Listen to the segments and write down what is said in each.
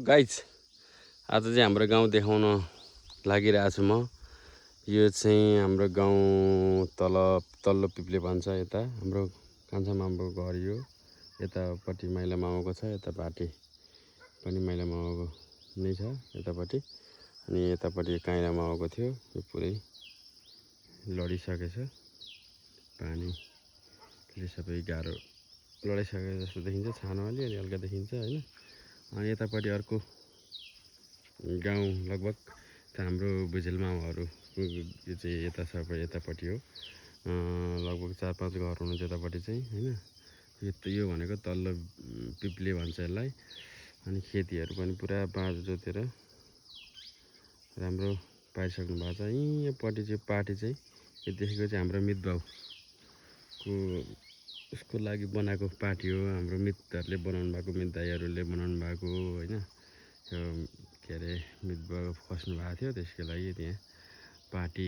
Guys आज चाहिँ हाम्रो गाउँ देखाउन लागिरहेको छु म। यो चाहिँ हाम्रो गाउँ तल्लो पिप्ले भन्छ। यता हाम्रो कान्छा मामाको घर यो। यतापट्टि माइला मामाको छ, यतापट्टि पनि माइला मामाको नै छ यतापट्टि। अनि यतापट्टि काइला मामाको थियो, यो पुरै लडिसकेछ। पानीले सबै गाह्रो लडाइसकेको जस्तो देखिन्छ, छानो अलि हल्का देखिन्छ होइन। अनि यतापट्टि अर्को गाउँ लगभग हाम्रो भुजेल मामाहरू यो चाहिँ यता सबै यतापट्टि हो। लगभग 4-5 घर हुनुहुन्छ यतापट्टि चाहिँ होइन। यो भनेको तल्लो पिप्ले भन्छ यसलाई। अनि खेतीहरू पनि पुरा बाँझो जोतेर राम्रो पाइसक्नु भएको छ। यहीँपट्टि चाहिँ पार्टी चाहिँ यो देखेको चाहिँ हाम्रो मितबाउको उसको लागि बनाएको पार्टी हो। हाम्रो मितहरूले बनाउनु भएको, मित दाइहरूले बनाउनु भएको होइन। त्यो के अरे मितबाउ खस्नु भएको थियो, त्यसको लागि त्यहाँ पार्टी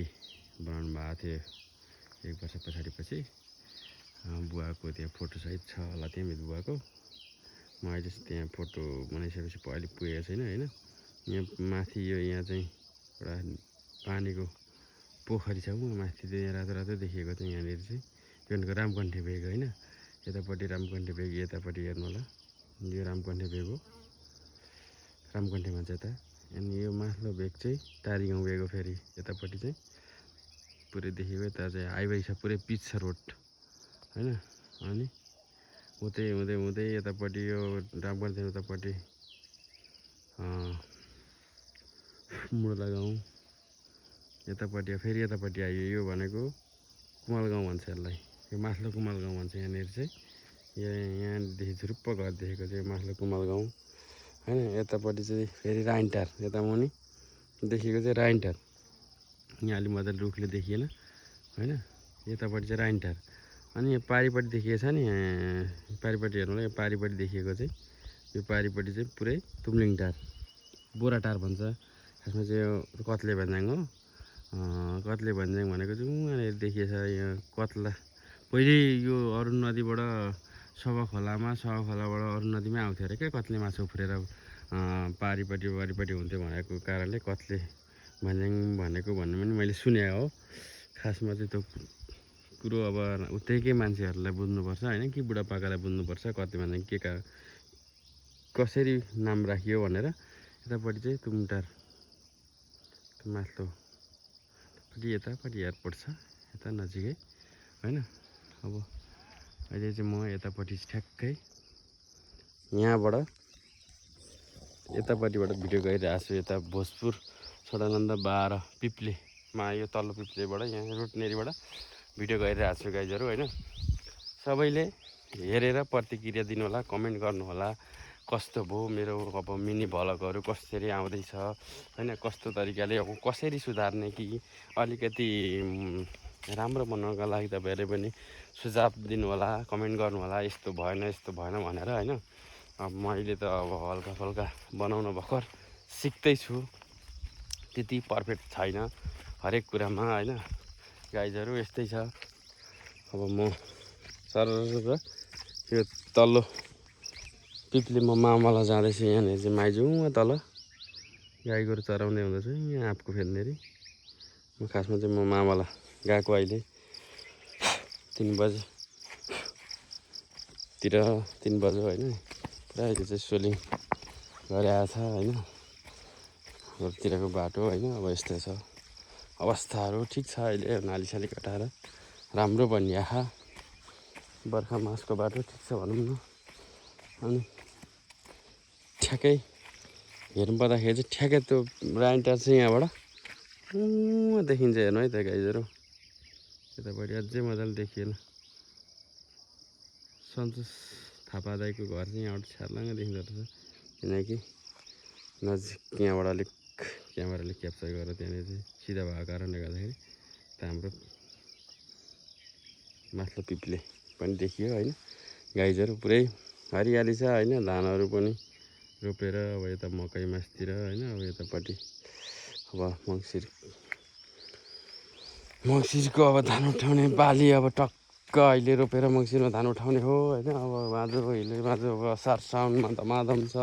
बनाउनु भएको थियो 1 वर्ष पछाडि पछि। बुवाको त्यहाँ फोटो सहित छ होला त्यहाँ मित बुवाको। म अहिले त्यहाँ फोटो बनाइसकेपछि अहिले पुगेको छैन होइन। यहाँ माथि यहाँ चाहिँ एउटा पानीको पोखरी छ, माथि चाहिँ रातो रातो देखिएको छ यहाँनिर चाहिँ। यो भनेको रामकण्ठे भेग होइन। यतापट्टि रामकण्ठे भेग, यतापट्टि हेर्नु होला यो रामकण्ठे भेग हो, रामकण्ठे भन्छ यता। अनि यो माथिल्लो भेग चाहिँ टारी गाउँ भेग हो। फेरि यतापट्टि चाहिँ पुरै देखेको यता चाहिँ हाइवे छ, पुरै पिच छ रोड होइन। अनि हुँदै हुँदै हुँदै यतापट्टि यो रामकण्ठे उतापट्टि मुडला गाउँ, यतापट्टि फेरि यतापट्टि आयो। यो भनेको कुमाल गाउँ भन्छ यसलाई, यो माथिल्लो कुमाल गाउँ भन्छ यहाँनिर चाहिँ। यहाँदेखि झुरुप्प घर देखेको चाहिँ माथिल्लो कुमाल गाउँ होइन। यतापट्टि चाहिँ फेरि राइन्टार, यता मुनि देखेको चाहिँ राइन्टार। यहाँ अलि मजाले रुखले देखिएन होइन। यतापट्टि चाहिँ राइन्टार। अनि यो पारिपट्टि देखिएको छ नि, पारिपट्टि हेर्नु होला। यो पारिपट्टि देखिएको चाहिँ यो पारिपट्टि चाहिँ पुरै तुम्लिङटार, बोराटार भन्छ खासमा चाहिँ। यो कत्ले भन्ज्याङ हो। कत्ले भन्ज्याङ भनेको चाहिँ उहाँनिर देखिएछ। यो कत्ला पहिले यो अरुण नदीबाट सभा खोलाबाट अरुण नदीमै आउँथ्यो अरे क्या कत्ले माछा उफ्रेर पारिपट्टि हुन्थ्यो भनेको कारणले कत्ले भन्ज्याङ भनेको भन्ने पनि मैले सुने हो। खासमा चाहिँ त्यो कुरो अब उतैकै मान्छेहरूलाई बुझ्नुपर्छ होइन, कि बुढापाकालाई बुझ्नुपर्छ कत्ले भन्ज्याङ के कसरी नाम राखियो भनेर। यतापट्टि चाहिँ तुमटार माथिल्लोपट्टि यतापट्टि एयरपोर्ट छ यता नजिकै होइन। अब अहिले चाहिँ म यतापट्टि ठ्याक्कै यहाँबाट यतापट्टिबाट भिडियो गरिरहेको छु। यता भोजपुर सडानन्द 12 पिप्लेमा, यो तल्लो पिप्लेबाट यहाँ रुटनेरीबाट भिडियो गरिरहेको छु गाइजहरू होइन। सबैले हेरेर प्रतिक्रिया दिनु होला, कमेन्ट गर्नु होला कस्तो भयो मेरो अब मिनी भ्लगहरू कसरी आउँदैछ होइन, कस्तो तरिकाले अब कसरी सुधार्ने कि अलिकति राम्रो बनाउनका लागि तपाईँहरूले पनि सुझाव दिनु होला, कमेन्ट गर्नु होला यस्तो भएन भनेर होइन। अब मैले त अब हल्का फल्का बनाउन भर्खर सिक्दैछु, त्यति पर्फेक्ट छैन हरेक कुरामा होइन। गाइजहरू यस्तै छ। अब म सर यो तल्लो पिप्ले म मामालाई जाँदैछु। यहाँनिर चाहिँ माइजू तल गाई गोरु चराउँदै हुँदैछु यहाँ आँपको फेदनेरी। म खासमा चाहिँ म मामालाई गएको अहिले 3 बज्यो होइन। पुरा अहिले चाहिँ सोलिङ गरिरहेको छ होइन। रोडतिरको बाटो होइन। अब यस्तै छ अवस्थाहरू, ठिक छ अहिले। नालीसाली कटाएर राम्रो बनिया बर्खा मासको बाटो ठिक छ भनौँ न। अनि ठ्याक्कै हेर्नु पर्दाखेरि चाहिँ ठ्याक्कै त्यो राइन्टार चाहिँ यहाँबाट देखिन्छ। हेर्नु है त गाइजहरू, यतापट्टि अझै मजाले देखिएन। सन्तोष थापा दाईको घर चाहिँ यहाँबाट छ्यार्लाङ्ग देखिँदो रहेछ, किनकि नजिक यहाँबाट अलिक क्यामेराले क्याप्चर गरेर त्यहाँनिर चाहिँ सिधा भएको कारणले गर्दाखेरि हाम्रो माथिल्लो पिप्ले पनि देखियो होइन। गाइजहरू पुरै हरियाली छ होइन। धानहरू पनि रोपेर अब यता मकै मासतिर होइन। अब यतापट्टि अब मङ्सिरको अब धान उठाउने बाली अब टक्क अहिले रोपेर मङ्सिरमा धान उठाउने हो होइन। अब माधव अब असार साउनमा धमाधम छ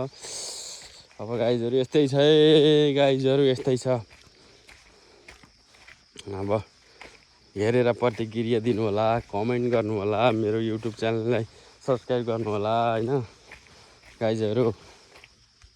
अब गाइजहरू यस्तै छ है, गाइजहरू यस्तै छ। अब हेरेर प्रतिक्रिया दिनु होला, कमेन्ट गर्नु होला, मेरो युट्युब च्यानललाई सब्सक्राइब गर्नु होला हैन गाइजहरू।